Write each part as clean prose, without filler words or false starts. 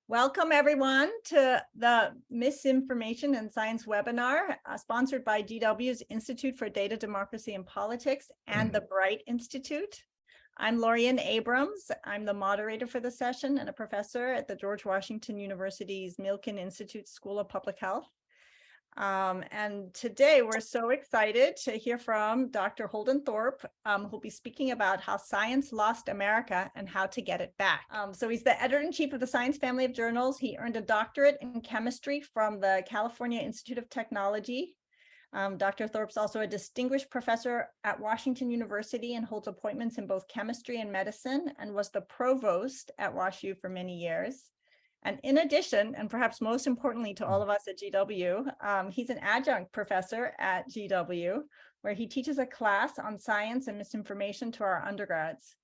Welcome everyone to the Misinformation and Science webinar sponsored by GW's Institute for Data Democracy and Politics and the Bright Institute. I'm Lorian Abrams. I'm the moderator for the session and a professor at the George Washington University's Milken Institute School of Public Health. And today we're so excited to hear from Dr. Holden Thorp, who'll be speaking about how science lost America and how to get it back. So he's the editor-in-chief of the Science family of journals. He earned a doctorate in chemistry from the California Institute of Technology. Dr. Thorp's also a distinguished professor at Washington University and holds appointments in both chemistry and medicine, and was the provost at WashU for many years. And in addition, and perhaps most importantly to all of us at GW, he's an adjunct professor at GW, where he teaches a class on science and misinformation to our undergrads.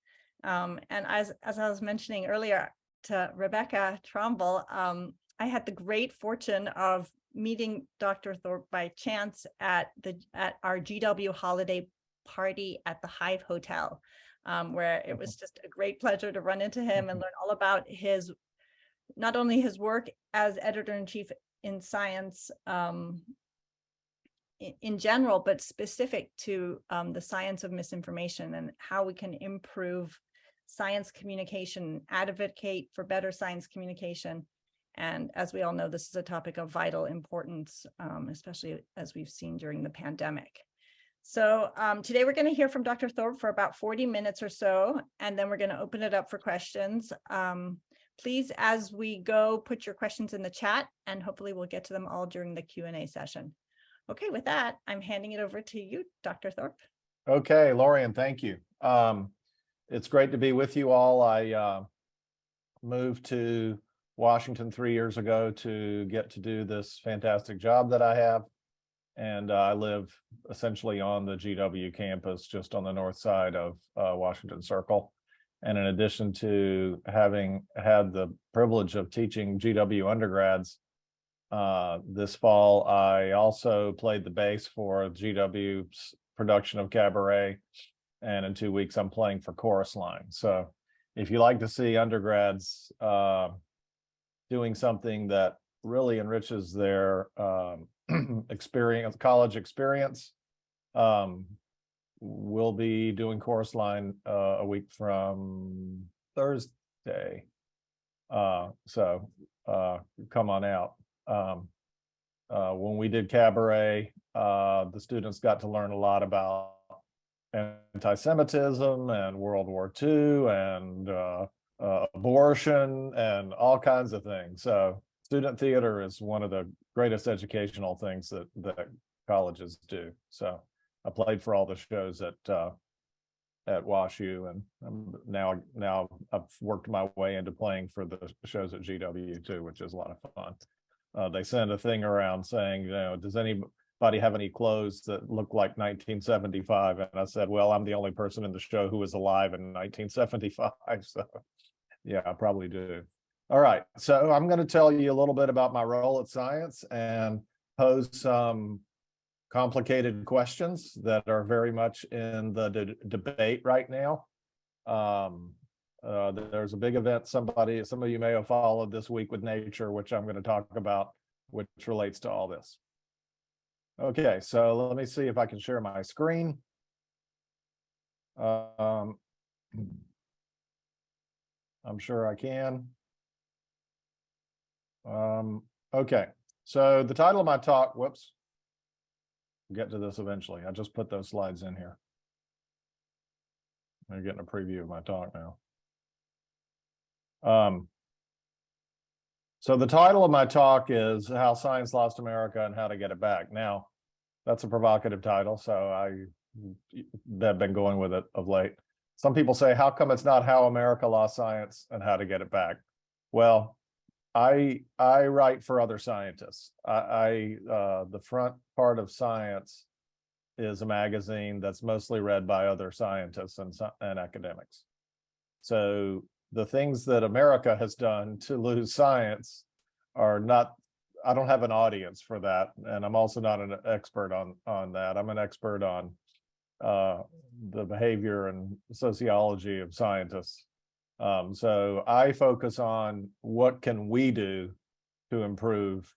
And as I was mentioning earlier to Rebecca Tromble, I had the great fortune of meeting Dr. Thorp by chance at our GW holiday party at the Hive Hotel, where it was just a great pleasure to run into him and learn all about not only his work as editor-in-chief in science in general, but specific to the science of misinformation and how we can improve science communication, advocate for better science communication. And as we all know, this is a topic of vital importance, especially as we've seen during the pandemic. So today we're going to hear from Dr. Thorp for about 40 minutes or so, and then we're going to open it up for questions. Please, as we go, put your questions in the chat, and hopefully we'll get to them all during the Q&A session. Okay, with that, I'm handing it over to you, Dr. Thorp. Okay, Lorian, thank you. It's great to be with you all. I moved to Washington 3 years ago to get to do this fantastic job that I have. And I live essentially on the GW campus, just on the north side of Washington Circle. And in addition to having had the privilege of teaching GW undergrads this fall, I also played the bass for GW's production of Cabaret. And in 2 weeks, I'm playing for Chorus Line. So if you like to see undergrads doing something that really enriches their college experience, we'll be doing Chorus Line a week from Thursday. So come on out. When we did Cabaret, the students got to learn a lot about anti-Semitism and World War II and abortion and all kinds of things. So student theater is one of the greatest educational things that colleges do. So I played for all the shows at WashU, and now I've worked my way into playing for the shows at GW too, which is a lot of fun. They send a thing around saying, does anybody have any clothes that look like 1975? And I said, well, I'm the only person in the show who was alive in 1975. So yeah, I probably do. All right, so I'm going to tell you a little bit about my role at Science and pose some complicated questions that are very much in the debate right now. There's a big event some of you may have followed this week with Nature, which I'm going to talk about, which relates to all this. Okay, so let me see if I can share my screen. I'm sure I can. Okay, so the title of my talk, whoops, we'll get to this eventually. I just put those slides in here. I'm getting a preview of my talk now. So the title of my talk is How Science Lost America and How to Get It Back. Now, that's a provocative title, so I've been going with it of late. Some people say, how come it's not How America Lost Science and How to Get It Back? Well, I write for other scientists. The front part of Science is a magazine that's mostly read by other scientists and academics. So the things that America has done to lose science are not, I don't have an audience for that. And I'm also not an expert on that. I'm an expert on the behavior and sociology of scientists. So I focus on what can we do to improve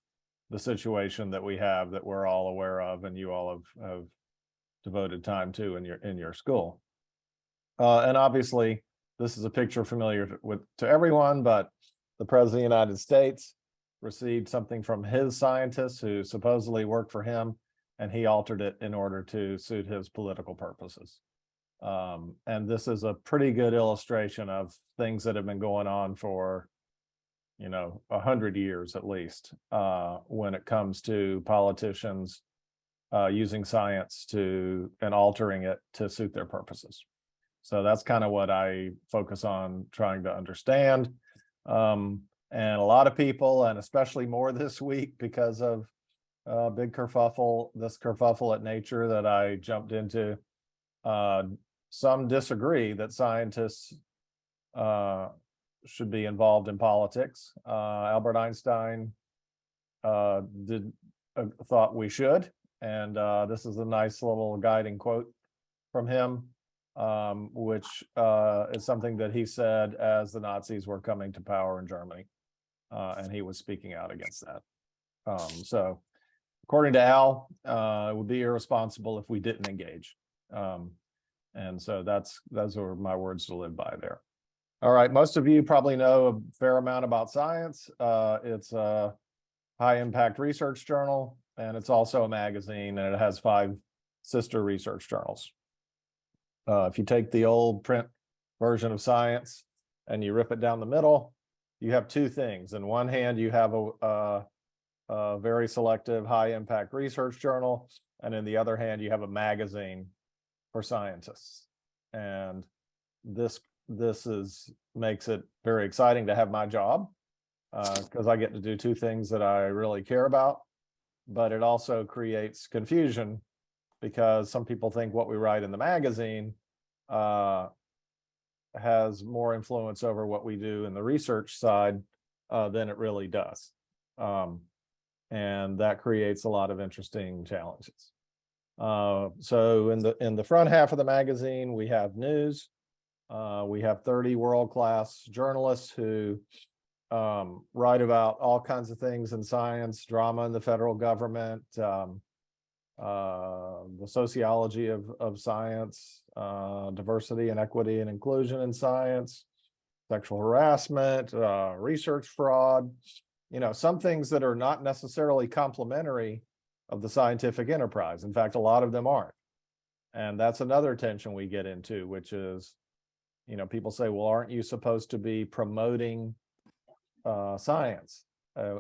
the situation that we have, that we're all aware of and you all have devoted time to in your school. And obviously, this is a picture familiar to everyone, but the President of the United States received something from his scientists who supposedly worked for him, and he altered it in order to suit his political purposes. And this is a pretty good illustration of things that have been going on for, 100 years at least, when it comes to politicians using science and altering it to suit their purposes. So that's kind of what I focus on trying to understand. And a lot of people, and especially more this week because of this kerfuffle at Nature that I jumped into, some disagree that scientists should be involved in politics. Albert Einstein thought we should, and this is a nice little guiding quote from him, which is something that he said as the Nazis were coming to power in Germany, and he was speaking out against that. So according to Al, it would be irresponsible if we didn't engage. And so those are my words to live by there. All right, most of you probably know a fair amount about science. It's a high impact research journal, and it's also a magazine, and it has 5 sister research journals. If you take the old print version of Science and you rip it down the middle, you have 2 things. In one hand, you have a very selective high impact research journal, and in the other hand, you have a magazine for scientists. And this makes it very exciting to have my job, because I get to do 2 things that I really care about, but it also creates confusion because some people think what we write in the magazine has more influence over what we do in the research side than it really does. And that creates a lot of interesting challenges. So in the front half of the magazine, we have news. We have 30 world-class journalists who write about all kinds of things in science, drama in the federal government, the sociology of science, diversity and equity and inclusion in science, sexual harassment, research fraud, some things that are not necessarily complementary of the scientific enterprise. In fact, a lot of them aren't. And that's another tension we get into, which is, people say, well, aren't you supposed to be promoting science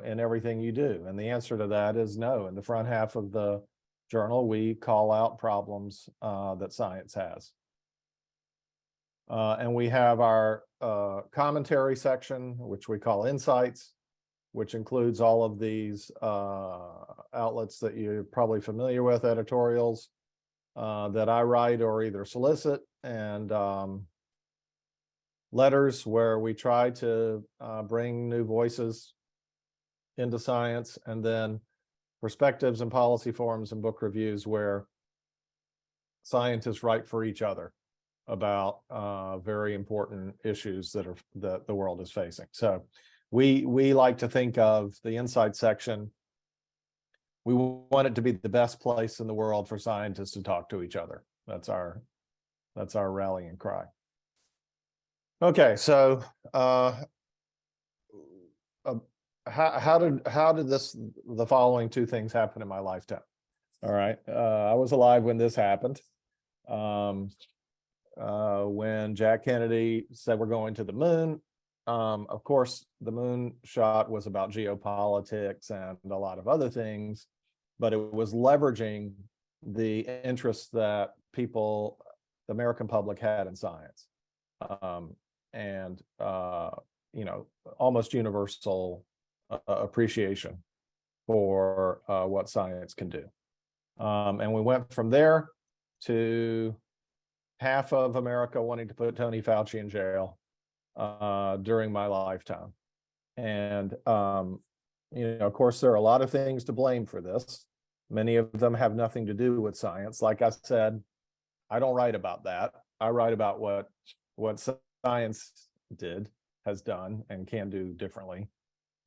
in everything you do? And the answer to that is no. In the front half of the journal, we call out problems that science has. And we have our commentary section, which we call Insights, which includes all of these outlets that you're probably familiar with, editorials that I write or either solicit, and letters where we try to bring new voices into science, and then perspectives and policy forums and book reviews where scientists write for each other about very important issues that the world is facing. So we like to think of the Insight section. We want it to be the best place in the world for scientists to talk to each other. That's our rallying cry. Okay, so how did the following 2 things happen in my lifetime? All right, I was alive when this happened. When Jack Kennedy said we're going to the moon, of course, the moon shot was about geopolitics and a lot of other things, but it was leveraging the interest that the American public had in science, and almost universal appreciation for what science can do. And we went from there to half of America wanting to put Tony Fauci in jail during my lifetime. And, of course, there are a lot of things to blame for this. Many of them have nothing to do with science. Like I said, I don't write about that. I write about what science has done, and can do differently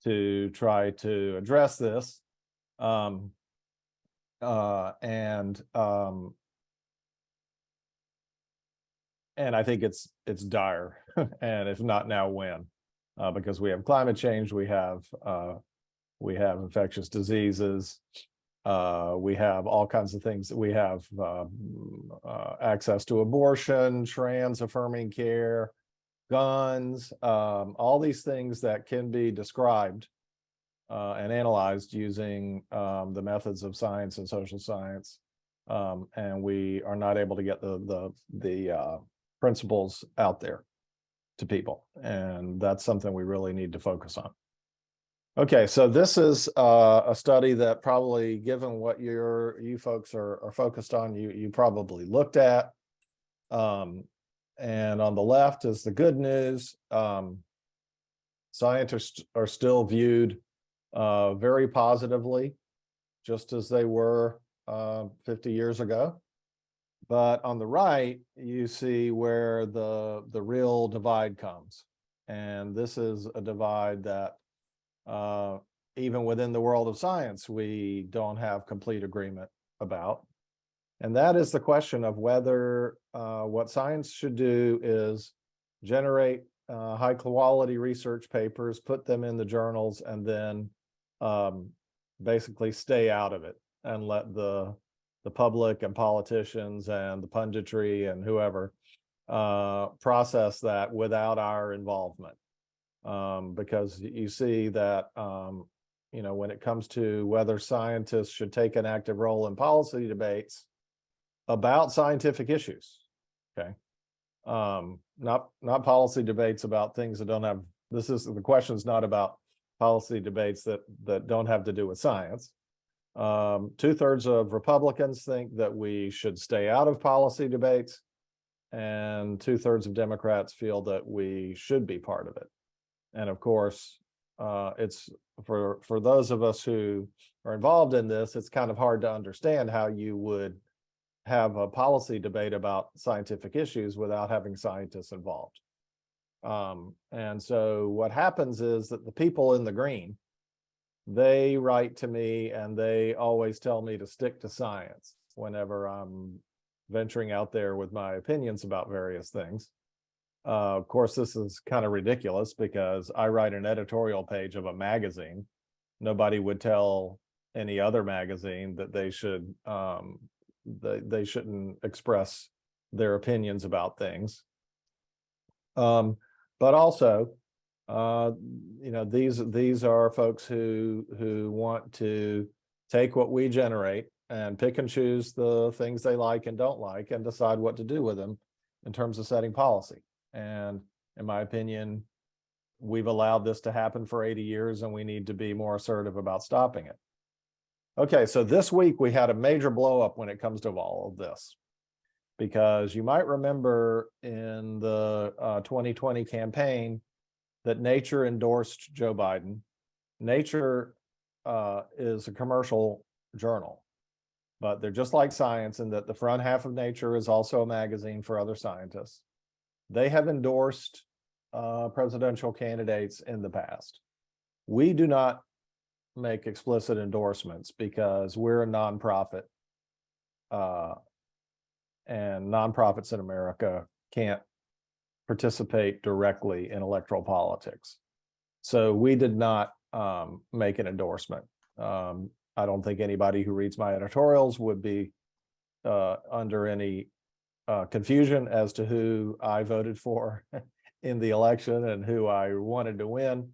to try to address this. And I think it's dire, and if not now, when? Because we have climate change, we have infectious diseases, we have all kinds of things. We have access to abortion, trans affirming care, guns, all these things that can be described and analyzed using the methods of science and social science, and we are not able to get the principles out there to people, and that's something we really need to focus on. Okay, so this is a study that probably, given what you folks are focused on, you probably looked at. And on the left is the good news. Scientists are still viewed very positively, just as they were 50 years ago. But on the right, you see where the real divide comes. And this is a divide that even within the world of science, we don't have complete agreement about. And that is the question of whether what science should do is generate high quality research papers, put them in the journals, and then basically stay out of it and let the public and politicians and the punditry and whoever process that without our involvement. Because you see that, when it comes to whether scientists should take an active role in policy debates about scientific issues, okay, not policy debates about things that don't have. The question is not about policy debates that don't have to do with science. 2/3 of Republicans think that we should stay out of policy debates, and 2/3 of Democrats feel that we should be part of it. And of course, it's for those of us who are involved in this, it's kind of hard to understand how you would have a policy debate about scientific issues without having scientists involved. And so what happens is that the people in the green, they write to me and they always tell me to stick to science whenever I'm venturing out there with my opinions about various things. Of course, this is kind of ridiculous because I write an editorial page of a magazine. Nobody would tell any other magazine that they shouldn't express their opinions about things. But also, these are folks who want to take what we generate and pick and choose the things they like and don't like and decide what to do with them in terms of setting policy. And in my opinion, we've allowed this to happen for 80 years and we need to be more assertive about stopping it. Okay, so this week we had a major blow up when it comes to all of this, because you might remember in the 2020 campaign that Nature endorsed Joe Biden. Nature is a commercial journal, but they're just like Science in that the front half of Nature is also a magazine for other scientists. They have endorsed presidential candidates in the past. We do not make explicit endorsements because we're a nonprofit, and nonprofits in America can't participate directly in electoral politics. So we did not make an endorsement. I don't think anybody who reads my editorials would be under any confusion as to who I voted for in the election and who I wanted to win.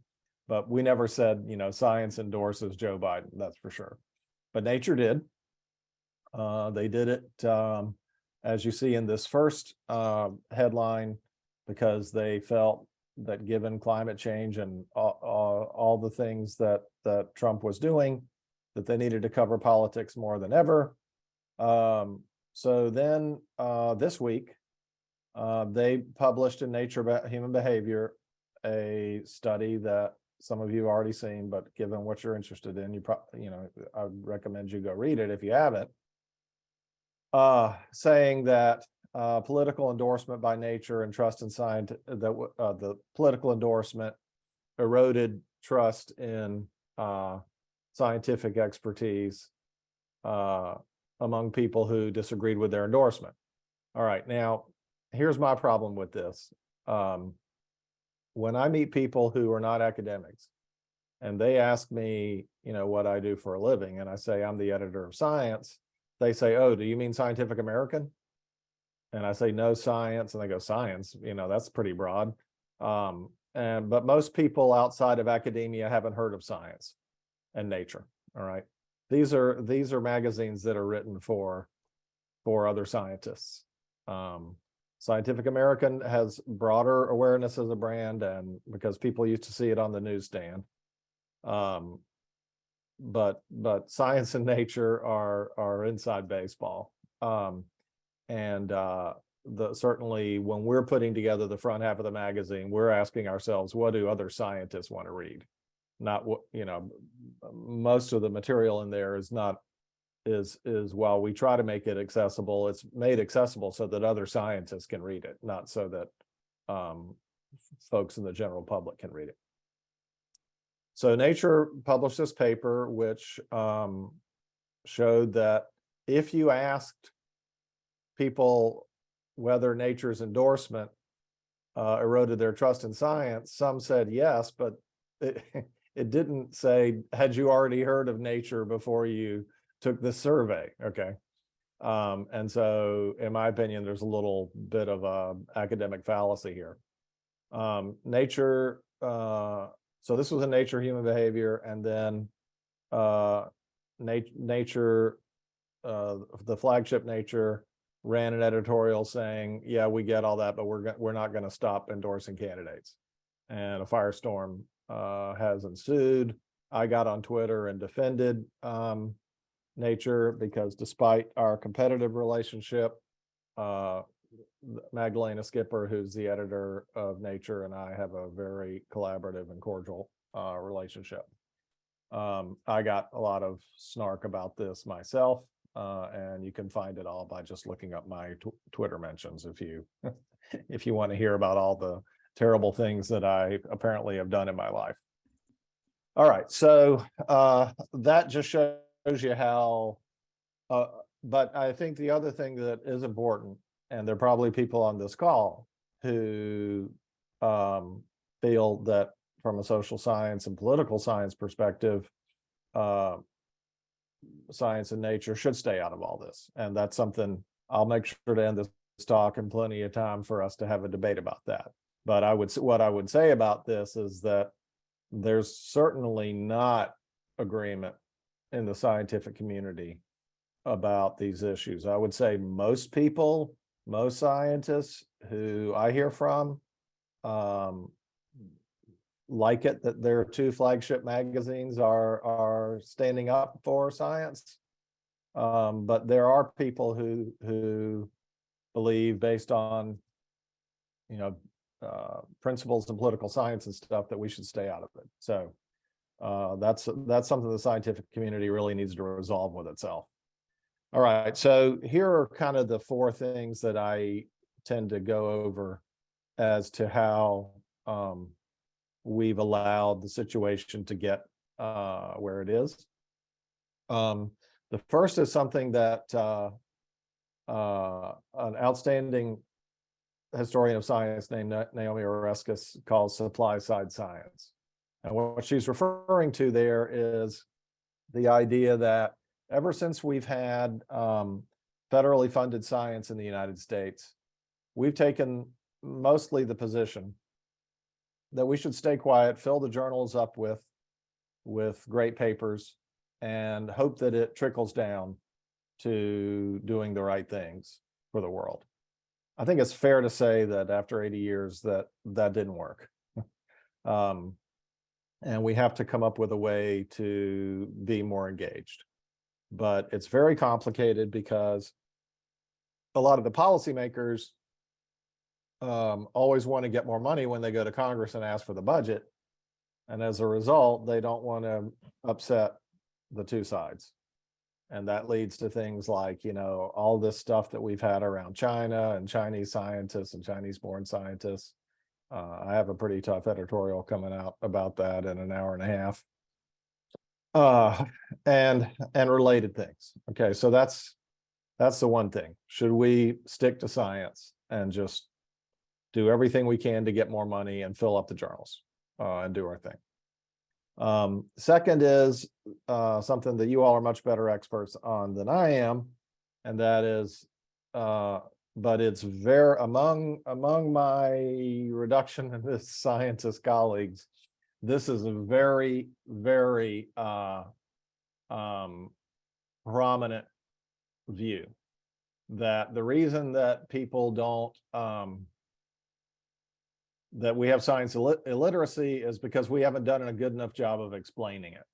But we never said, Science endorses Joe Biden, that's for sure. But Nature did. They did it, as you see in this first headline, because they felt that given climate change and all the things that Trump was doing, that they needed to cover politics more than ever. So then this week, they published in Nature Human Behavior a study that some of you have already seen, but given what you're interested in, I would recommend you go read it if you haven't. Saying that political endorsement by nature and trust in science, the political endorsement eroded trust in scientific expertise among people who disagreed with their endorsement. All right, now here's my problem with this. When I meet people who are not academics and they ask me, what I do for a living, and I say I'm the editor of Science, they say, "Oh, do you mean Scientific American?" And I say, "No, Science," and they go, "Science, that's pretty broad." But most people outside of academia haven't heard of Science and Nature. All right, these are magazines that are written for other scientists. Scientific American has broader awareness as a brand, and because people used to see it on the newsstand. But Science and Nature are inside baseball. Certainly when we're putting together the front half of the magazine, we're asking ourselves, what do other scientists want to read? Not what, most of the material in there is while we try to make it accessible, it's made accessible so that other scientists can read it, not so that folks in the general public can read it. So Nature published this paper, which showed that if you asked people whether Nature's endorsement eroded their trust in science, some said yes, but it didn't say, had you already heard of Nature before you took this survey? Okay. And so in my opinion, there's a little bit of a academic fallacy here. Nature, so this was in Nature Human Behavior, and then Nature, the flagship Nature, ran an editorial saying, "Yeah, we get all that, but we're not going to stop endorsing candidates." And a firestorm has ensued. I got on Twitter and defended Nature because despite our competitive relationship, Magdalena Skipper, who's the editor of Nature, and I have a very collaborative and cordial relationship. I got a lot of snark about this myself, and you can find it all by just looking up my Twitter mentions if you if you want to hear about all the terrible things that I apparently have done in my life. All right, so that just shows you how, but I think the other thing that is important, and there are probably people on this call who feel that from a social science and political science perspective, Science and Nature should stay out of all this. And that's something I'll make sure to end this talk in plenty of time for us to have a debate about that. But what I would say about this is that there's certainly not agreement in the scientific community about these issues. I would say most people, most scientists who I hear from, like it that their two flagship magazines are standing up for science. But there are people who believe, based on principles in political science and stuff, that we should stay out of it. So that's something the scientific community really needs to resolve with itself. All right, so here are kind of the four things that I tend to go over as to how we've allowed the situation to get where it is. The first is something that an outstanding historian of science named Naomi Oreskes calls supply side science. And what she's referring to there is the idea that ever since we've had federally funded science in the United States, we've taken mostly the position that we should stay quiet, fill the journals up with great papers, and hope that it trickles down to doing the right things for the world. I think it's fair to say that after 80 years that didn't work. And we have to come up with a way to be more engaged. But it's very complicated because a lot of the policymakers always want to get more money when they go to Congress and ask for the budget. And as a result, they don't want to upset the two sides. And that leads to things like, all this stuff that we've had around China and Chinese scientists and Chinese born scientists. I have a pretty tough editorial coming out about that in an hour and a half. And related things. Okay, so that's the one thing. Should we stick to science and just do everything we can to get more money and fill up the journals and do our thing? Second is something that you all are much better experts on than I am, and that is, but it's very among my reductionist scientist colleagues, this is a very, very prominent view, that the reason that people don't that we have science illiteracy is because we haven't done a good enough job of explaining it.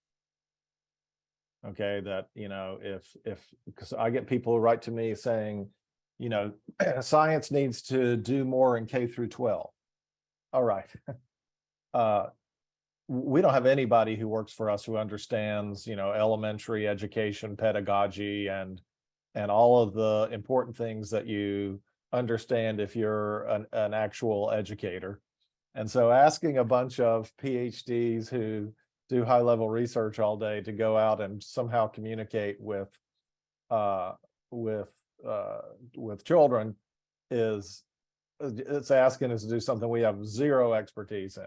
Okay, that if because I get people who write to me saying, science needs to do more in K through 12. All right. We don't have anybody who works for us who understands, elementary education, pedagogy, and all of the important things that you understand if you're an actual educator. And so asking a bunch of PhDs who do high-level research all day to go out and somehow communicate with children it's asking us to do something we have zero expertise in.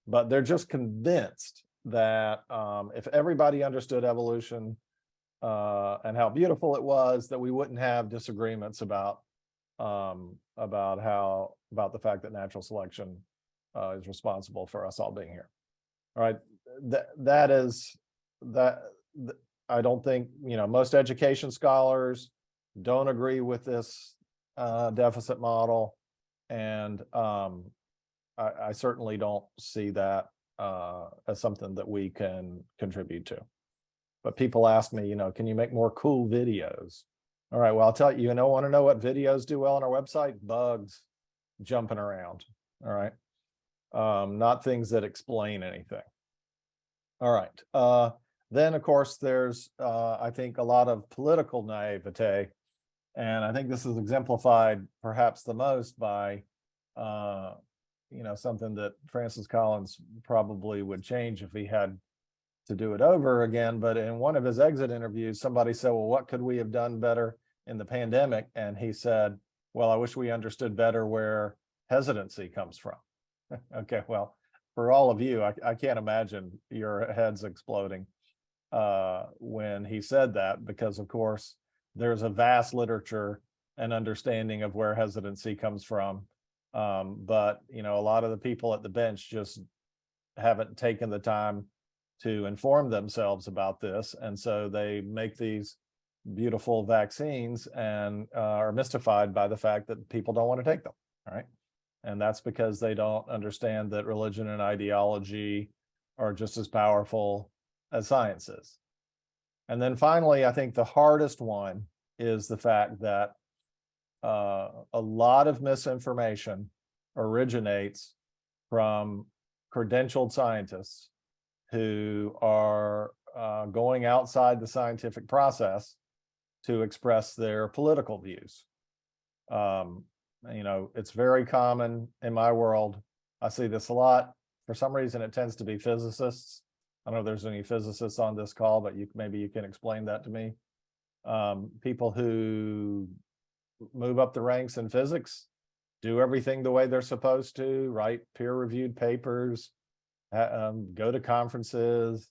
But they're just convinced that if everybody understood evolution and how beautiful it was, that we wouldn't have disagreements about the fact that natural selection is responsible for us all being here. All right, I don't think most education scholars don't agree with this deficit model, and I certainly don't see that as something that we can contribute to. But people ask me, can you make more cool videos? All right, well, I'll tell you, want to know what videos do well on our website? Bugs jumping around. All right. Not things that explain anything. All right. Then, of course, there's, I think, a lot of political naivete. And I think this is exemplified perhaps the most by, something that Francis Collins probably would change if he had to do it over again. But in one of his exit interviews, somebody said, well, what could we have done better in the pandemic? And he said, well, I wish we understood better where hesitancy comes from. Okay, well, for all of you, I can't imagine your heads exploding when he said that, because of course there's a vast literature and understanding of where hesitancy comes from. But a lot of the people at the bench just haven't taken the time to inform themselves about this, and so they make these beautiful vaccines and are mystified by the fact that people don't want to take them. All right. And that's because they don't understand that religion and ideology are just as powerful as science is. And then finally, I think the hardest one is the fact that a lot of misinformation originates from credentialed scientists who are going outside the scientific process to express their political views. It's very common in my world. I see this a lot. For some reason, it tends to be physicists. I don't know if there's any physicists on this call, but maybe you can explain that to me. People who move up the ranks in physics, do everything the way they're supposed to, write peer-reviewed papers, go to conferences,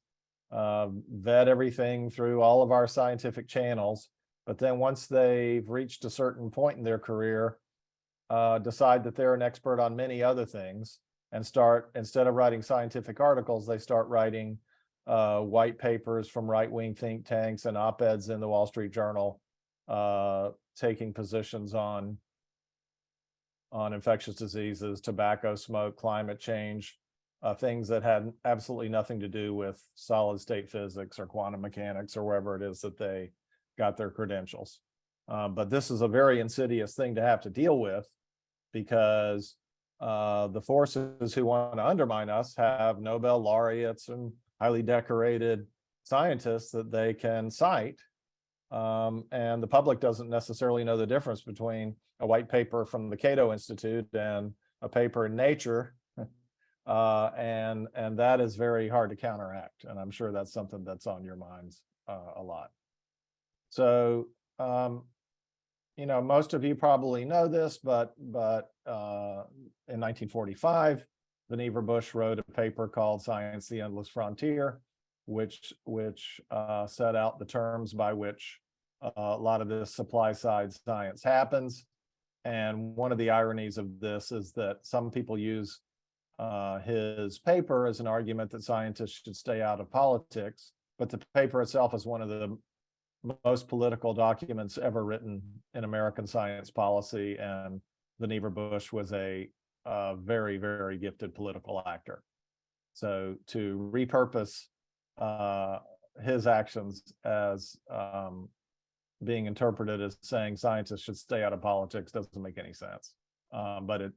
vet everything through all of our scientific channels. But then once they've reached a certain point in their career, decide that they're an expert on many other things and start, instead of writing scientific articles, they start writing white papers from right-wing think tanks and op-eds in the Wall Street Journal, taking positions on infectious diseases, tobacco smoke, climate change, things that had absolutely nothing to do with solid state physics or quantum mechanics or wherever it is that they got their credentials. But this is a very insidious thing to have to deal with, because the forces who want to undermine us have Nobel laureates and highly decorated scientists that they can cite And the public doesn't necessarily know the difference between a white paper from the Cato Institute and a paper in Nature. And that is very hard to counteract. And I'm sure that's something that's on your minds a lot. So, most of you probably know this, but in 1945, Vannevar Bush wrote a paper called Science, the Endless Frontier, which set out the terms by which a lot of this supply side science happens. And one of the ironies of this is that some people use his paper as an argument that scientists should stay out of politics, but the paper itself is one of the most political documents ever written in American science policy, and Vannevar Bush was a very, very gifted political actor. So to repurpose his actions as being interpreted as saying scientists should stay out of politics doesn't make any sense. But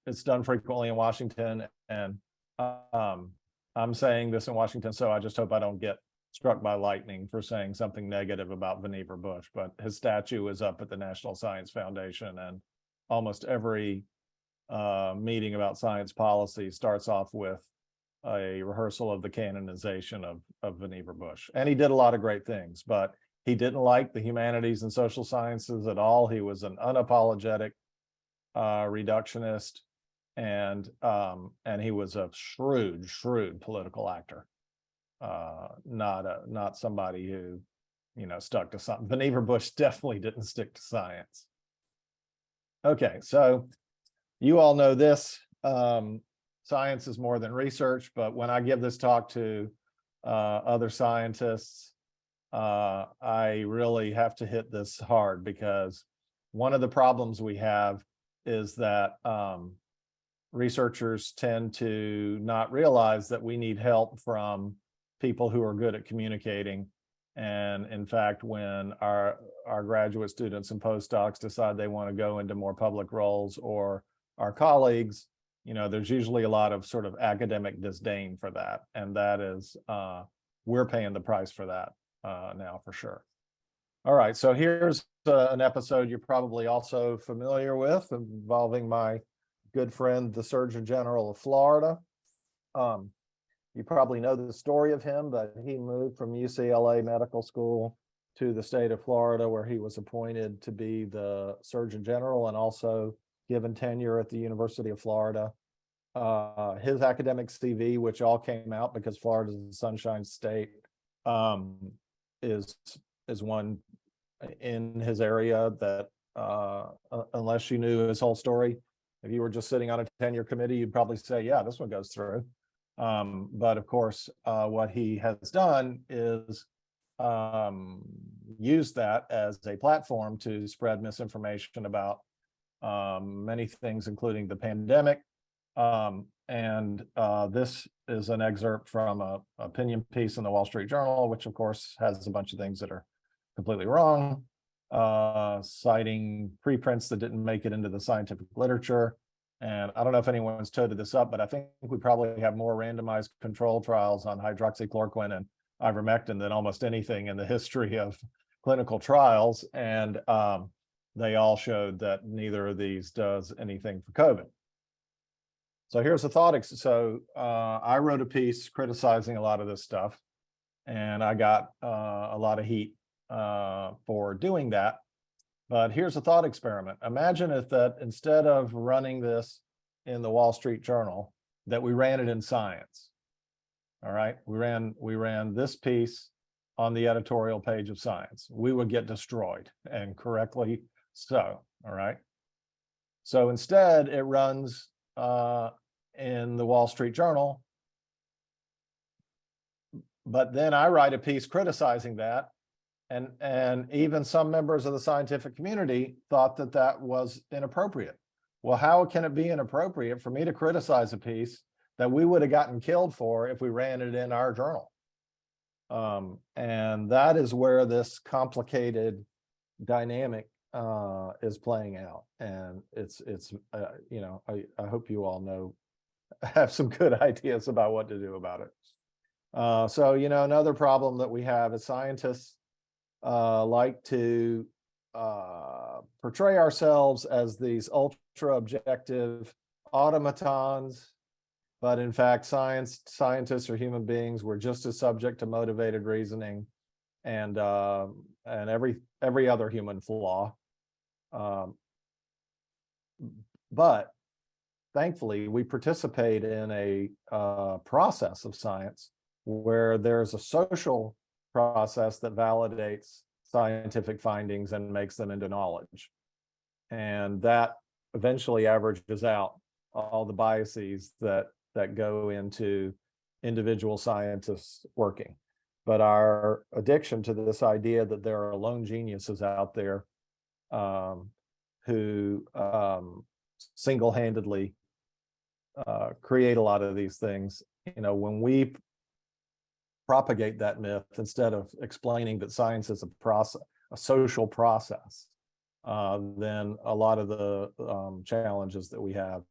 it's done frequently in Washington, and I'm saying this in Washington, so I just hope I don't get struck by lightning for saying something negative about Vannevar Bush. But his statue is up at the National Science Foundation, and almost every meeting about science policy starts off with a rehearsal of the canonization of Vannevar Bush. And he did a lot of great things, but he didn't like the humanities and social sciences at all. He was an unapologetic reductionist, and he was a shrewd political actor. Not somebody who, stuck to something. Vannevar Bush definitely didn't stick to science. Okay, so you all know this. Science is more than research, but when I give this talk to other scientists, I really have to hit this hard, because one of the problems we have is that researchers tend to not realize that we need help from people who are good at communicating. And in fact, when our graduate students and postdocs decide they want to go into more public roles, or our colleagues, there's usually a lot of sort of academic disdain for that. And that is, we're paying the price for that now for sure. All right, so here's an episode you're probably also familiar with, involving my good friend, the Surgeon General of Florida. You probably know the story of him, but he moved from UCLA Medical School to the state of Florida, where he was appointed to be the Surgeon General and also given tenure at the University of Florida. His academic CV, which all came out because Florida is the Sunshine State, is one in his area that, unless you knew his whole story, if you were just sitting on a tenure committee, you'd probably say, yeah, this one goes through. But of course, what he has done is use that as a platform to spread misinformation about many things, including the pandemic. And this is an excerpt from an opinion piece in the Wall Street Journal, which of course has a bunch of things that are completely wrong, citing preprints that didn't make it into the scientific literature. And I don't know if anyone's toted this up, but I think we probably have more randomized control trials on hydroxychloroquine and ivermectin than almost anything in the history of clinical trials. And they all showed that neither of these does anything for COVID. So here's a thought. So I wrote a piece criticizing a lot of this stuff, and I got a lot of heat for doing that. But here's a thought experiment. Imagine if that instead of running this in the Wall Street Journal, that we ran it in Science. All right, we ran this piece on the editorial page of Science. We would get destroyed, and correctly so. All right. So instead, it runs in the Wall Street Journal. But then I write a piece criticizing that. And even some members of the scientific community thought that that was inappropriate. Well, how can it be inappropriate for me to criticize a piece that we would have gotten killed for if we ran it in our journal? And that is where this complicated dynamic is playing out. And it's I hope you all have some good ideas about what to do about it. So, another problem that we have as scientists like to portray ourselves as these ultra objective automatons, but in fact, scientists are human beings. We're just as subject to motivated reasoning and every other human flaw. But thankfully, we participate in a process of science where there's a social process that validates scientific findings and makes them into knowledge. And that eventually averages out all the biases that go into individual scientists working. But our addiction to this idea that there are lone geniuses out there who single-handedly create a lot of these things, when we propagate that myth instead of explaining that science is a social process, then a lot of the challenges that we have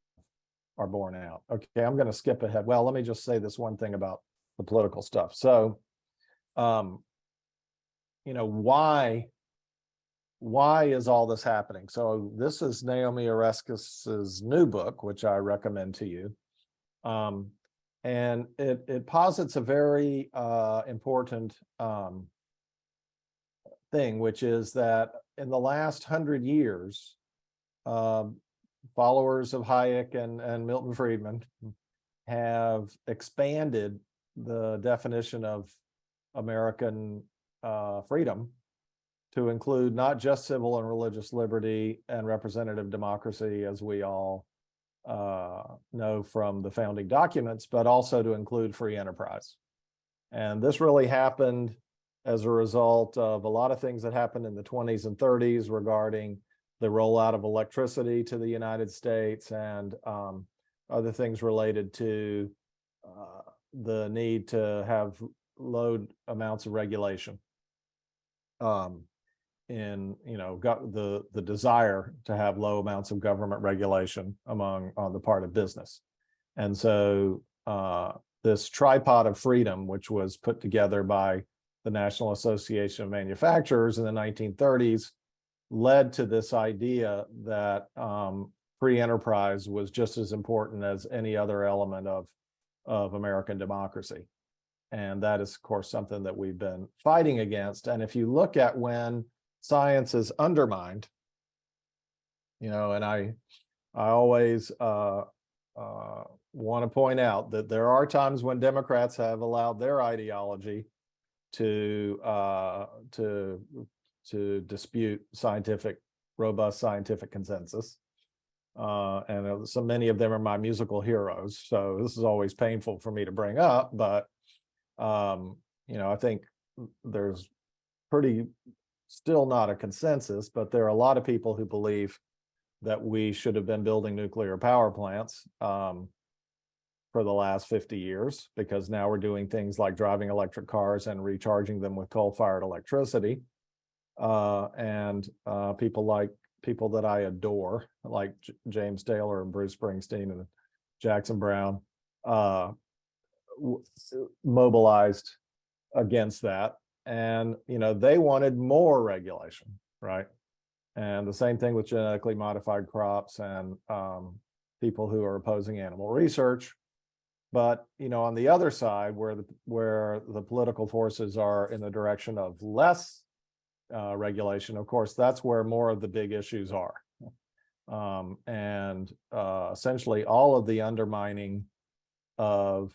are borne out. Okay, I'm going to skip ahead. Well, let me just say this one thing about the political stuff. So, why is all this happening? So this is Naomi Oreskes's new book, which I recommend to you. And it posits a very important thing, which is that in the last 100 years, followers of Hayek and Milton Friedman have expanded the definition of American freedom to include not just civil and religious liberty and representative democracy, as we all know from the founding documents, but also to include free enterprise. And this really happened as a result of a lot of things that happened in the 20s and 30s regarding the rollout of electricity to the United States and other things related to the need to have low amounts of regulation. Got the desire to have low amounts of government regulation on the part of business. And so this tripod of freedom, which was put together by the National Association of Manufacturers in the 1930s, led to this idea that free enterprise was just as important as any other element of American democracy. And that is, of course, something that we've been fighting against. And if you look at when science is undermined, and I always want to point out that there are times when Democrats have allowed their ideology to dispute robust scientific consensus. And so many of them are my musical heroes. So this is always painful for me to bring up, but I think there's still not a consensus, but there are a lot of people who believe that we should have been building nuclear power plants for the last 50 years, because now we're doing things like driving electric cars and recharging them with coal-fired electricity. And people that I adore, like James Taylor and Bruce Springsteen and Jackson Brown, mobilized against that. And, they wanted more regulation, right? And the same thing with genetically modified crops and people who are opposing animal research. But, on the other side, where the political forces are in the direction of less regulation, of course, that's where more of the big issues are. And essentially all of the undermining of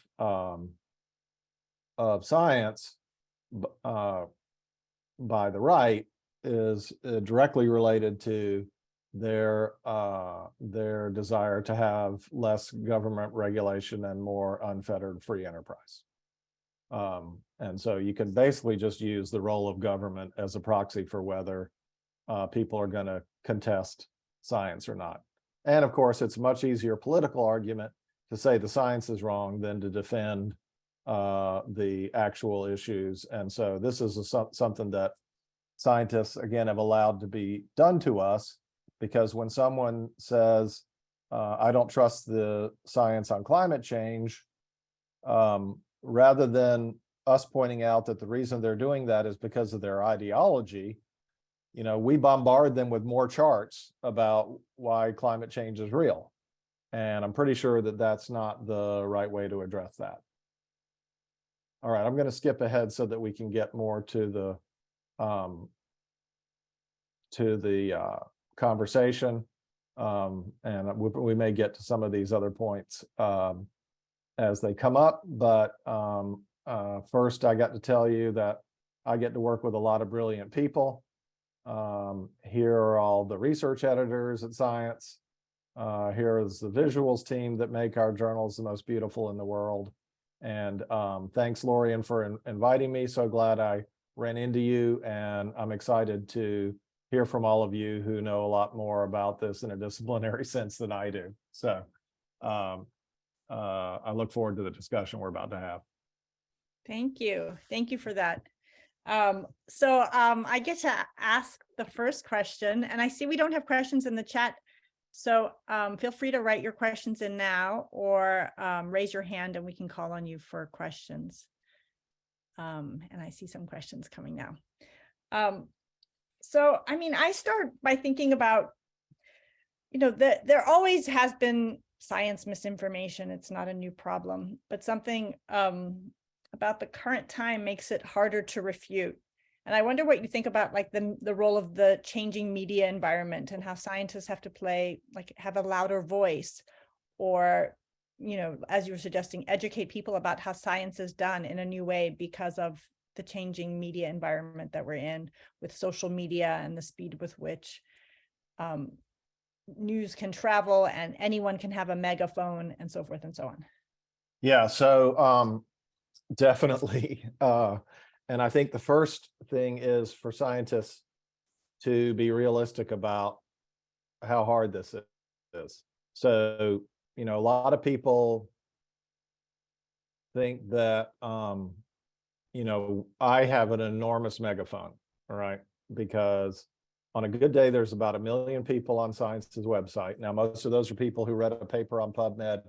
science by the right is directly related to their desire to have less government regulation and more unfettered free enterprise. And so you can basically just use the role of government as a proxy for whether people are going to contest science or not. And of course, it's a much easier political argument to say the science is wrong than to defend the actual issues. And so this is something that scientists, again, have allowed to be done to us, because when someone says, I don't trust the science on climate change, rather than us pointing out that the reason they're doing that is because of their ideology, we bombard them with more charts about why climate change is real. And I'm pretty sure that that's not the right way to address that. All right, I'm going to skip ahead so that we can get more to the conversation, and we may get to some of these other points as they come up. But first, I got to tell you that I get to work with a lot of brilliant people. Here are all the research editors at Science. Here is the visuals team that make our journals the most beautiful in the world. And thanks, Lorian, for inviting me. So glad I ran into you, and I'm excited to hear from all of you who know a lot more about this in a disciplinary sense than I do. So I look forward to the discussion we're about to have. Thank you. Thank you for that. So I get to ask the first question, and I see we don't have questions in the chat. So feel free to write your questions in now, or raise your hand and we can call on you for questions. And I see some questions coming now. So, I mean, I start by thinking about, there always has been science misinformation. It's not a new problem, but something about the current time makes it harder to refute. And I wonder what you think about like the role of the changing media environment and how scientists have to have a louder voice, or, as you were suggesting, educate people about how science is done in a new way because of the changing media environment that we're in with social media and the speed with which news can travel and anyone can have a megaphone and so forth and so on. Yeah, so definitely. And I think the first thing is for scientists to be realistic about how hard this is. So, a lot of people think that, I have an enormous megaphone, all right? Because on a good day, there's about 1 million people on Science's website. Now, most of those are people who read a paper on PubMed,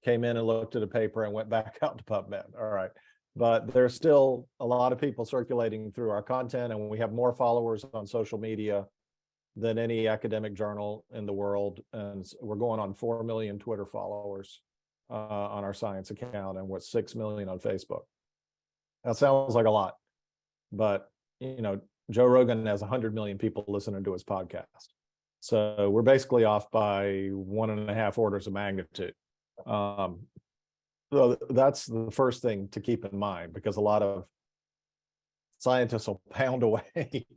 came in and looked at a paper and went back out to PubMed, all right? But there's still a lot of people circulating through our content, and we have more followers on social media than any academic journal in the world. And we're going on 4 million Twitter followers on our Science account, and 6 million on Facebook. That sounds like a lot, but Joe Rogan has 100 million people listening to his podcast. So we're basically off by 1.5 orders of magnitude. So that's the first thing to keep in mind, because a lot of scientists will pound away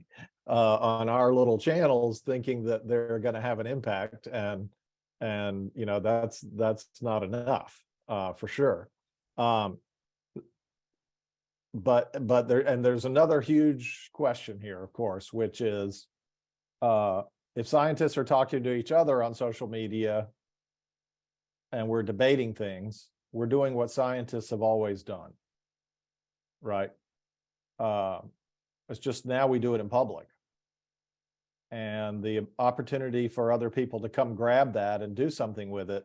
on our little channels thinking that they're going to have an impact, and that's not enough for sure. But there's another huge question here, of course, which is if scientists are talking to each other on social media and we're debating things, we're doing what scientists have always done, right? It's just now we do it in public. And the opportunity for other people to come grab that and do something with it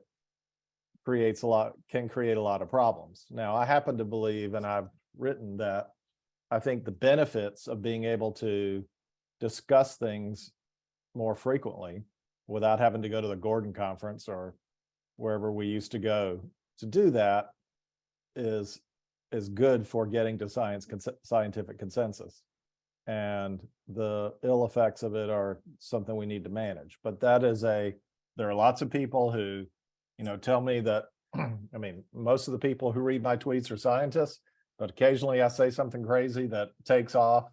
can create a lot of problems. Now, I happen to believe, and I've written that, I think the benefits of being able to discuss things more frequently without having to go to the Gordon conference or wherever we used to go to do that is good for getting to scientific consensus. And the ill effects of it are something we need to manage. But there are lots of people who, tell me that, I mean, most of the people who read my tweets are scientists, but occasionally I say something crazy that takes off.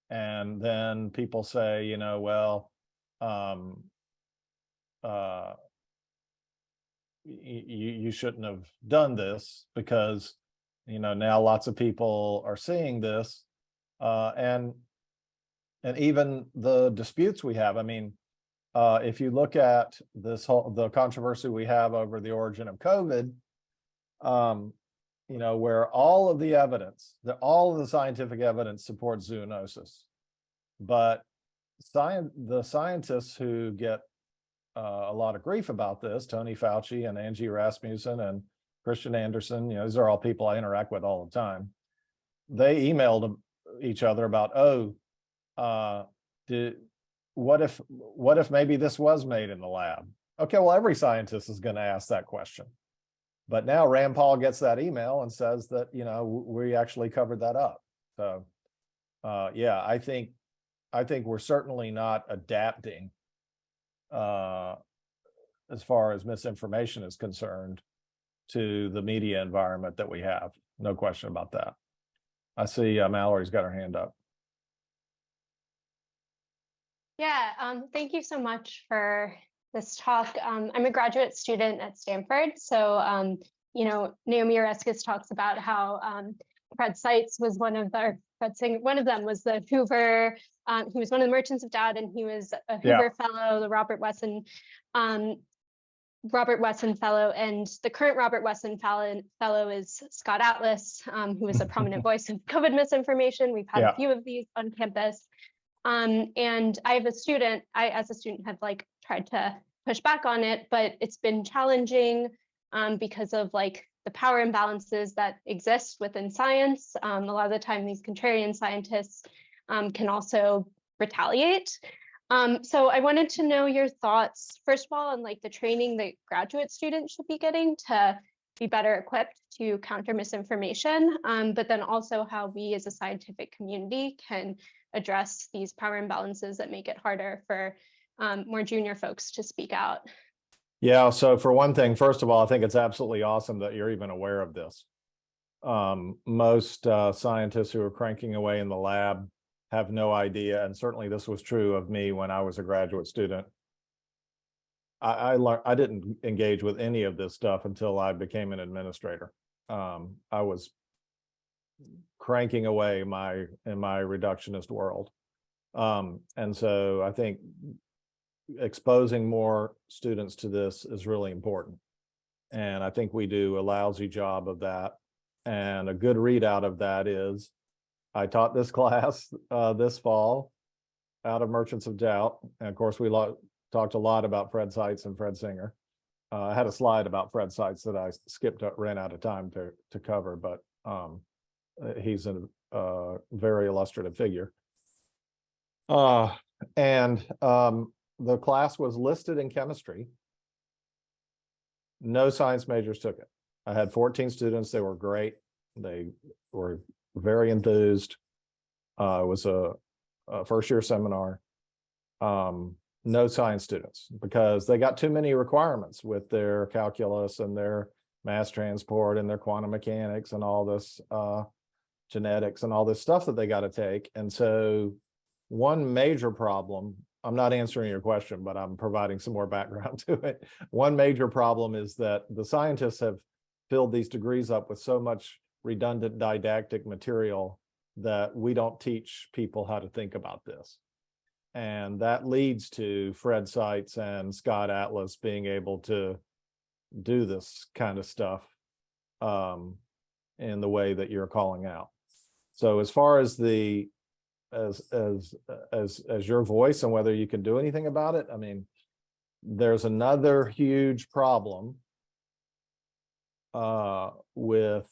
And then people say, you shouldn't have done this because, now lots of people are seeing this. And even the disputes we have, I mean, if you look at the controversy we have over the origin of COVID, where all of the scientific evidence supports zoonosis, but the scientists who get a lot of grief about this, Tony Fauci and Angie Rasmussen and Christian Anderson, these are all people I interact with all the time. they emailed each other about, oh, what if maybe this was made in the lab? Okay, well, every scientist is going to ask that question. But now Rand Paul gets that email and says that, you know, we actually covered that up. So yeah, I think we're certainly not adapting as far as misinformation is concerned to the media environment that we have. No question about that. I see Mallory's got her hand up. Yeah, thank you so much for this talk. I'm a graduate student at Stanford. So, you know, Naomi Oreskes talks about how Fred Seitz was one of them was the Hoover, he was one of the merchants of doubt, and he was a Hoover Fellow, the Robert Wesson Fellow, and the current Robert Wesson Fellow is Scott Atlas, who is a prominent voice of COVID misinformation. We've had a few of these on campus. And I have a student, as a student have like tried to push back on it, but it's been challenging because of like the power imbalances that exist within science. A lot of the time these contrarian scientists can also retaliate. So I wanted to know your thoughts, first of all, on like the training that graduate students should be getting to be better equipped to counter misinformation, but then also how we as a scientific community can address these power imbalances that make it harder for more junior folks to speak out. Yeah, so for one thing, first of all, I think it's absolutely awesome that you're even aware of this. Most scientists who are cranking away in the lab have no idea, and certainly this was true of me when I was a graduate student. I learned, I didn't engage with any of this stuff until I became an administrator. I was cranking away in my reductionist world. And so I think exposing more students to this is really important. And I think we do a lousy job of that. And a good readout of that is I taught this class this fall out of Merchants of Doubt. And of course, we talked a lot about Fred Seitz and Fred Singer. I had a slide about Fred Seitz that I skipped, ran out of time to cover, but he's a very illustrative figure. And the class was listed in chemistry. No science majors took it. I had 14 students. They were great. They were very enthused. It was a first-year seminar. No science students because they got too many requirements with their calculus and their mass transport and their quantum mechanics and all this genetics and all this stuff that they got to take. And so one major problem, I'm not answering your question, but I'm providing some more background to it. One major problem is that the scientists have filled these degrees up with so much redundant didactic material that we don't teach people how to think about this. And that leads to Fred Seitz and Scott Atlas being able to do this kind of stuff in the way that you're calling out. So as far as the as your voice and whether you can do anything about it, I mean, there's another huge problem with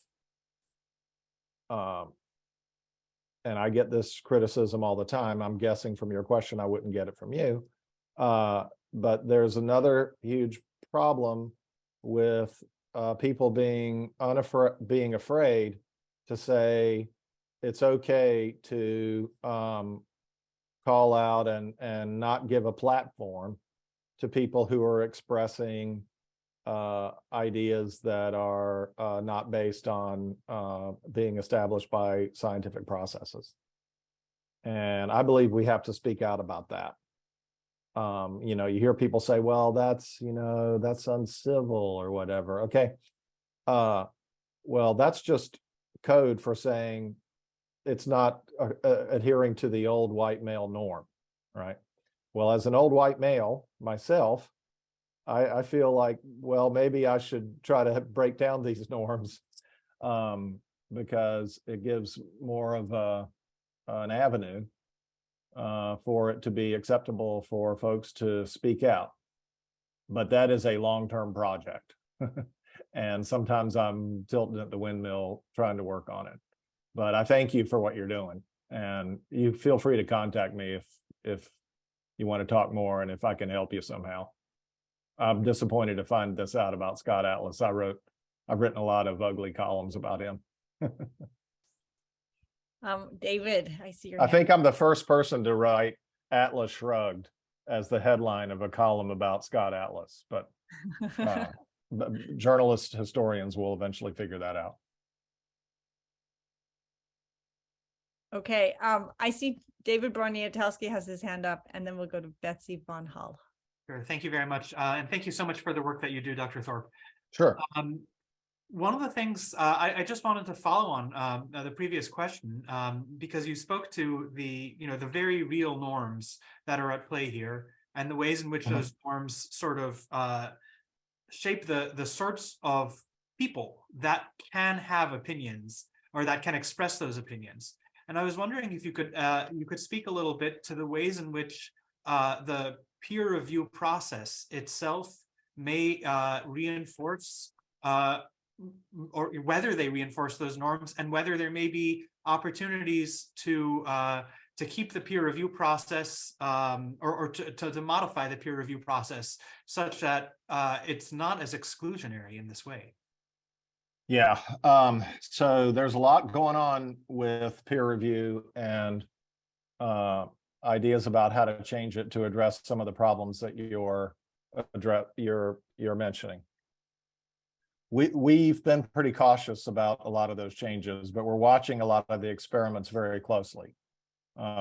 and I get this criticism all the time. I'm guessing from your question, I wouldn't get it from you. But there's another huge problem with people being afraid to say it's okay to call out and not give a platform to people who are expressing ideas that are not based on being established by scientific processes. And I believe we have to speak out about that. You know, you hear people say, well, that's, you know, that's uncivil or whatever. Okay. Well, that's just code for saying it's not adhering to the old white male norm, right? Well, as an old white male myself, I feel like, well, maybe I should try to break down these norms because it gives more of an avenue for it to be acceptable for folks to speak out. But that is a long-term project. And sometimes I'm tilting at the windmill trying to work on it. But I thank you for what you're doing, and you feel free to contact me if you want to talk more and if I can help you somehow. I'm disappointed to find this out about Scott Atlas. I've written a lot of ugly columns about him. David, I see your I hand. think I'm the first person to write Atlas Shrugged as the headline of a column about Scott Atlas, but journalists, historians will eventually figure that out. Okay, I see David Broniatowski has his hand up, and then we'll go to Betsy Von Hall. Sure. Thank you very much. And thank you so much for the work that you do, Dr. Thorp. Sure. One of the things I just wanted to follow on the previous question, because you spoke to the very real norms that are at play here, and the ways in which those norms sort of shape the sorts of people that can have opinions or that can express those opinions. And I was wondering if you could speak a little bit to the ways in which the peer review process itself may reinforce or whether they reinforce those norms, and whether there may be opportunities to keep the peer review process or to modify the peer review process such that it's not as exclusionary in this way. Yeah. So there's a lot going on with peer review and ideas about how to change it to address some of the problems that you're mentioning. We've been pretty cautious about a lot of those changes, but we're watching a lot of the experiments very closely.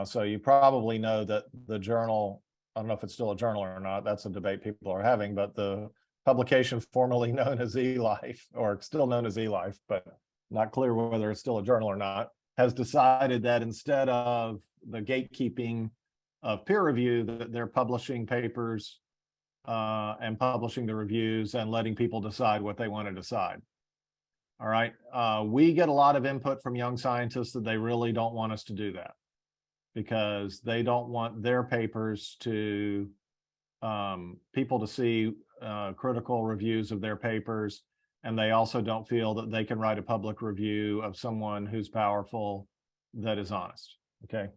So you probably know that the journal, I don't know if it's still a journal or not, that's a debate people are having, but the publication formerly known as eLife, or still known as eLife, but not clear whether it's still a journal or not, has decided that instead of the gatekeeping of peer review, that they're publishing papers and publishing the reviews and letting people decide what they want to decide. All right. We get a lot of input from young scientists that they really don't want us to do that, because they don't want their papers to people to see critical reviews of their papers. And they also don't feel that they can write a public review of someone who's powerful that is honest. Okay.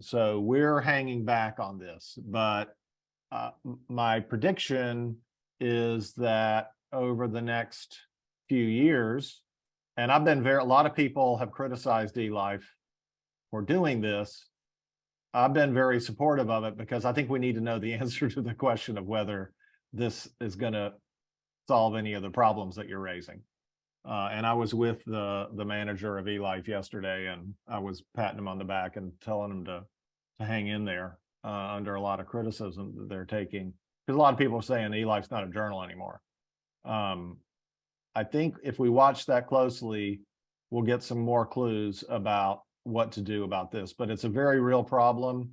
So we're hanging back on this, but my prediction is that over the next few years, and a lot of people have criticized eLife for doing this. I've been very supportive of it because I think we need to know the answer to the question of whether this is going to solve any of the problems that you're raising. And I was with the manager of eLife yesterday, and I was patting him on the back and telling him to hang in there under a lot of criticism that they're taking, because a lot of people are saying eLife's not a journal anymore. I think if we watch that closely, we'll get some more clues about what to do about this, but it's a very real problem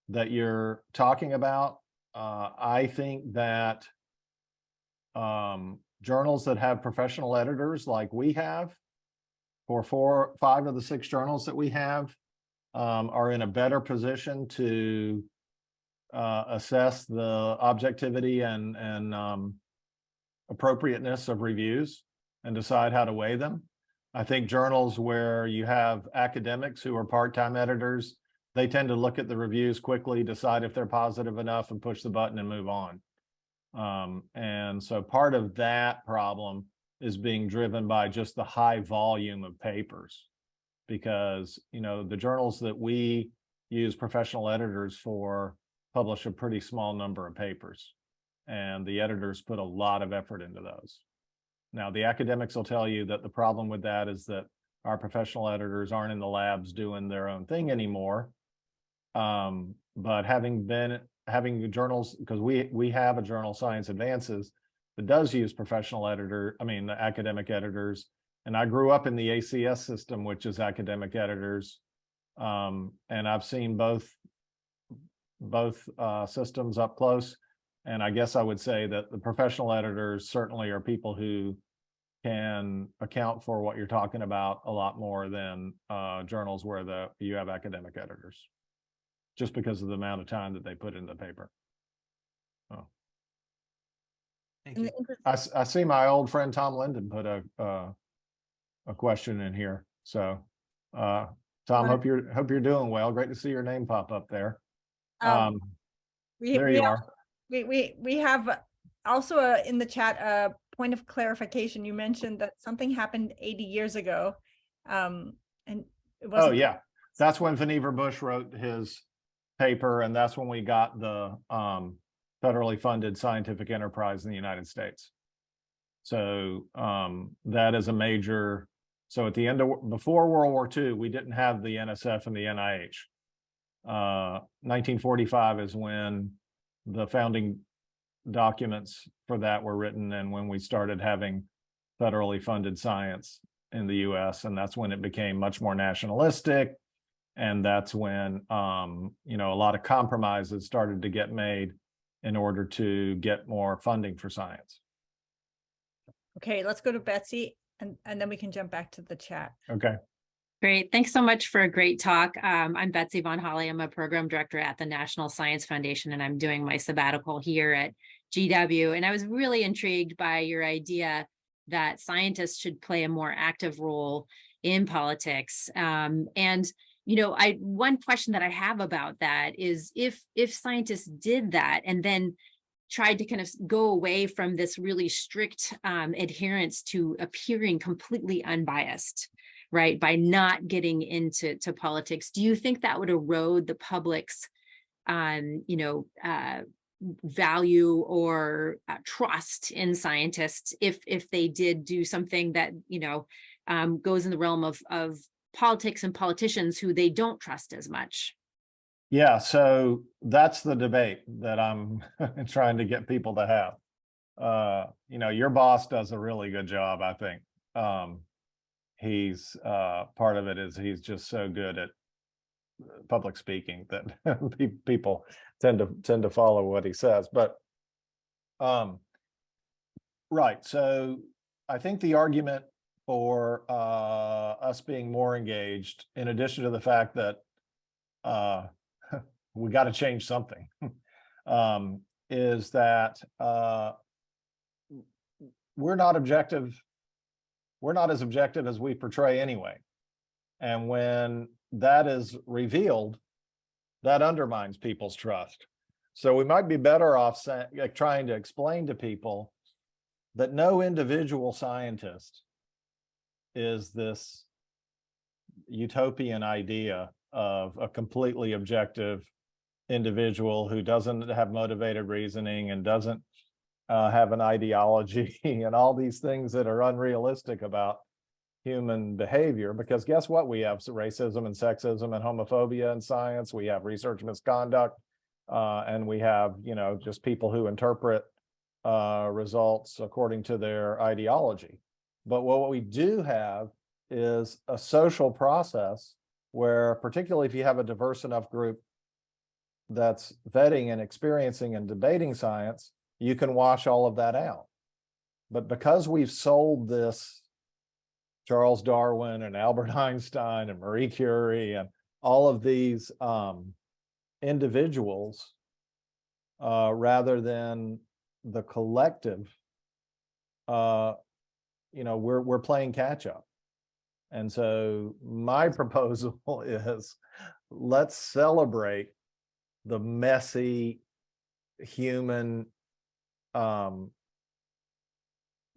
that you're talking about. I think that journals that have professional editors like we have, for 5 of the 6 journals that we have, are in a better position to assess the objectivity and appropriateness of reviews and decide how to weigh them. I think journals where you have academics who are part-time editors, they tend to look at the reviews quickly, decide if they're positive enough, and push the button and move on. And so part of that problem is being driven by just the high volume of papers, because the journals that we use professional editors for publish a pretty small number of papers, and the editors put a lot of effort into those. Now, the academics will tell you that the problem with that is that our professional editors aren't in the labs doing their own thing anymore. But having journals, because we have a journal, Science Advances, that does use academic editors. And I grew up in the ACS system, which is academic editors. And I've seen both systems up close. And I guess I would say that the professional editors certainly are people who can account for what you're talking about a lot more than journals where you have academic editors, just because of the amount of time that they put in the paper. Oh. Thank you. I see my old friend Tom Linden put a question in here. So Tom, hope you're doing well. Great to see your name pop up there. We There you are. we have also in the chat a point of clarification. You mentioned that something happened 80 years ago, and it wasn't. Oh yeah, that's when Vannevar Bush wrote his paper, and that's when we got the federally funded scientific enterprise in the United States. So that is a major. So at the end of before World War II, we didn't have the NSF and the NIH. 1945 is when the founding documents for that were written, and when we started having federally funded science in the US, and that's when it became much more nationalistic, and that's when you know, a lot of compromises started to get made in order to get more funding for science. Okay, let's go to Betsy, and then we can jump back to the chat. Okay. Great. Thanks so much for a great talk. I'm Betsy Von Holly. I'm a program director at the National Science Foundation, and I'm doing my sabbatical here at GW. And I was really intrigued by your idea that scientists should play a more active role in politics. And you know, one question that I have about that is if scientists did that and then tried to kind of go away from this really strict adherence to appearing completely unbiased, right, by not getting into politics, do you think that would erode the public's, you know, value or trust in scientists if they did do something that, you know, goes in the realm of politics and politicians who they don't trust as much? Yeah, so that's the debate that I'm trying to get people to have. You know, your boss does a really good job, I think. He's part of it is he's just so good at public speaking that people tend to follow what he says. But right, so I think the argument for us being more engaged, in addition to the fact that we got to change something, is that we're not objective. We're not as objective as we portray anyway. And when that is revealed, that undermines people's trust. So we might be better off trying to explain to people that no individual scientist is this utopian idea of a completely objective individual who doesn't have motivated reasoning and doesn't have an ideology and all these things that are unrealistic about human behavior. Because guess what? We have racism and sexism and homophobia in science. We have research misconduct, and we have, you know, just people who interpret results according to their ideology. But what we do have is a social process where, particularly if you have a diverse enough group that's vetting and experiencing and debating science, you can wash all of that out. But because we've sold this Charles Darwin and Albert Einstein and Marie Curie and all of these individuals, rather than the collective, you know, we're playing catch up. And so my proposal is, let's celebrate the messy, human,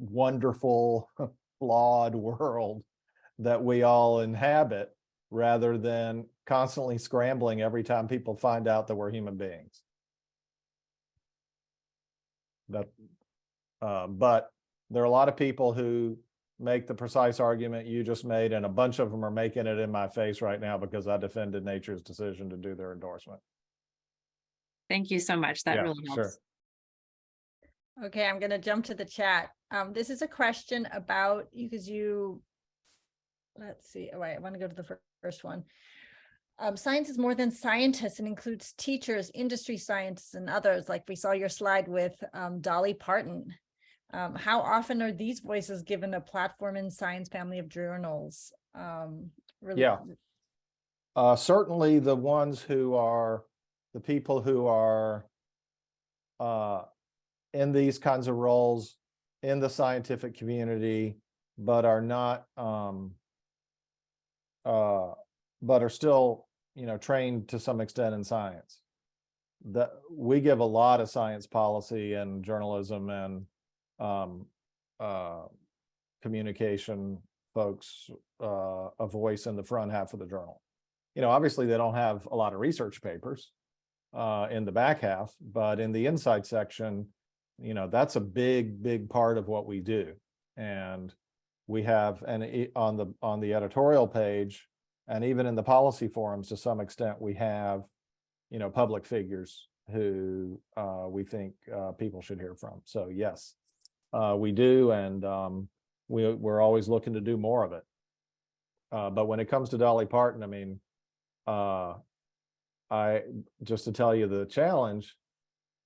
wonderful, flawed world that we all inhabit, rather than constantly scrambling every time people find out that we're human beings. But there are a lot of people who make the precise argument you just made, and a bunch of them are making it in my face right now because I defended Nature's decision to do their endorsement. Thank you so much. That really helps. Sure. Okay, I'm going to jump to the chat. This is a question about you, because let's see. Oh, wait, I want to go to the first one. Science is more than scientists and includes teachers, industry scientists, and others, like we saw your slide with Dolly Parton. How often are these voices given a platform in science family of journals? Yeah, certainly the ones who are the people who are in these kinds of roles in the scientific community, but are not but are still, trained to some extent in science. That we give a lot of science policy and journalism and communication folks a voice in the front half of the journal. Obviously they don't have a lot of research papers in the back half, but in the inside section, that's a big part of what we do. And we have, and on the editorial page, and even in the policy forums to some extent, we have, public figures who we think people should hear from. So yes, we do, and we're always looking to do more of it. But when it comes to Dolly Parton, I mean, I just to tell you the challenge,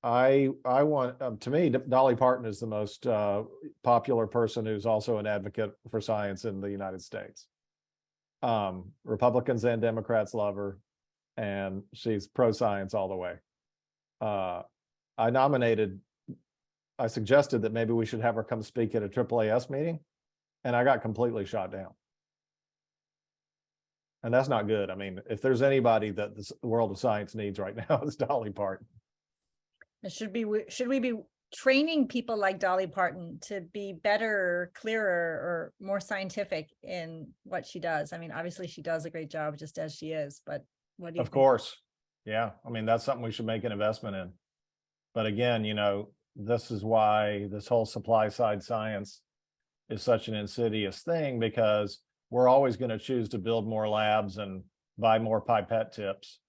I want, to me, Dolly Parton is the most popular person who's also an advocate for science in the United States. Republicans and Democrats love her, and she's pro-science all the way. I suggested that maybe we should have her come speak at a AAAS meeting, and I got completely shot down. And that's not good. I mean, if there's anybody that the world of science needs right now, it's Dolly Parton. Should we be training people like Dolly Parton to be better, clearer, or more scientific in what she does? I mean, obviously she does a great job just as she is, but what do you think? Of course. Yeah. I mean, that's something we should make an investment in. But again, this is why this whole supply side science is such an insidious thing, because we're always going to choose to build more labs and buy more pipette tips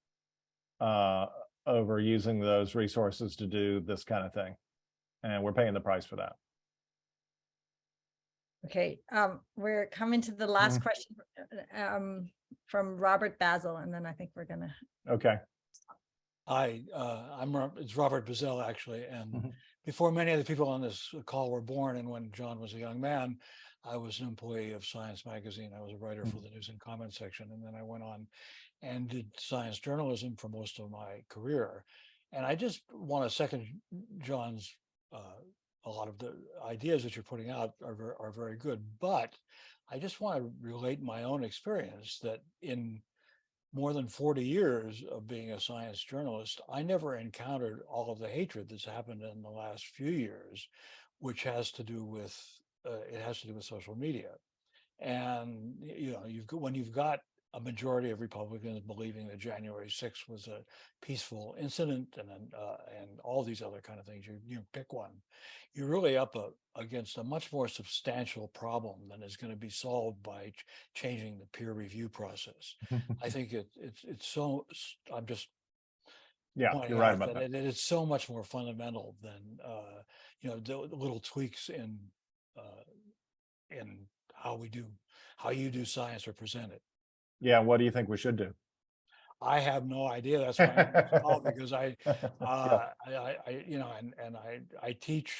over using those resources to do this kind of thing. And we're paying the price for that. Okay, we're coming to the last question from Robert Basil, and then I think we're gonna. Okay. It's Robert Bazell, actually, and before many of the people on this call were born, and when John was a young man, I was an employee of Science Magazine. I was a writer for the news and comment section, and then I went on and did science journalism for most of my career. And I just want to second John's, a lot of the ideas that you're putting out are very good, but I just want to relate my own experience that in more than 40 years of being a science journalist, I never encountered all of the hatred that's happened in the last few years, which has to do with social media. And when you've got a majority of Republicans believing that January 6th was a peaceful incident, and all these other kind of things, you pick one, you're really up against a much more substantial problem than is going to be solved by changing the peer review process. I think it's so. I'm just you're right about that. It's so much more fundamental than the little tweaks in how you do science or present it. Yeah, what do you think we should do? I have no idea. That's why I'm on this call, because I teach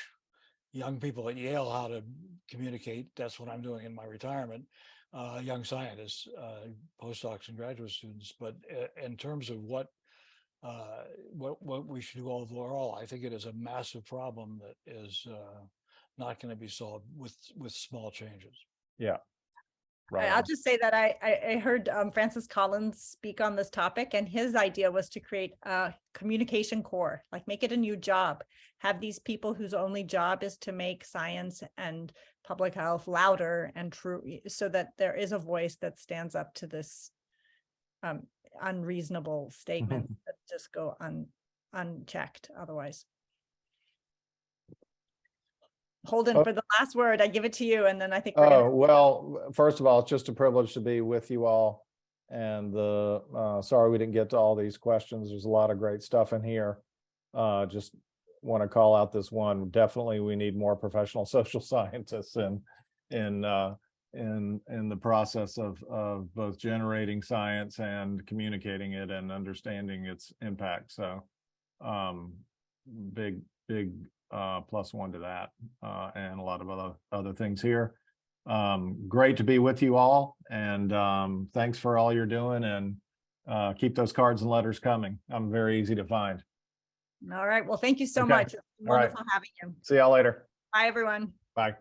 young people at Yale how to communicate. That's what I'm doing in my retirement. Young scientists, postdocs, and graduate students. But in terms of what we should do overall, I think it is a massive problem that is not going to be solved with small changes. Yeah. Right. I'll just say that I heard Francis Collins speak on this topic, and his idea was to create a communication corps, like make it a new job, have these people whose only job is to make science and public health louder and true, so that there is a voice that stands up to this unreasonable statement that just go unchecked otherwise. Holden, for the last word, I give it to you, and then I think we're gonna... Well, first of all, it's just a privilege to be with you all, and sorry we didn't get to all these questions. There's a lot of great stuff in here. Just want to call out this one. Definitely we need more professional social scientists in the process of both generating science and communicating it and understanding its impact. So big +1 to that, and a lot of other things here. Great to be with you all, and thanks for all you're doing, and keep those cards and letters coming. I'm very easy to find. All right. Well, thank you so much. It's wonderful having you. See y'all later. Bye, everyone. Bye.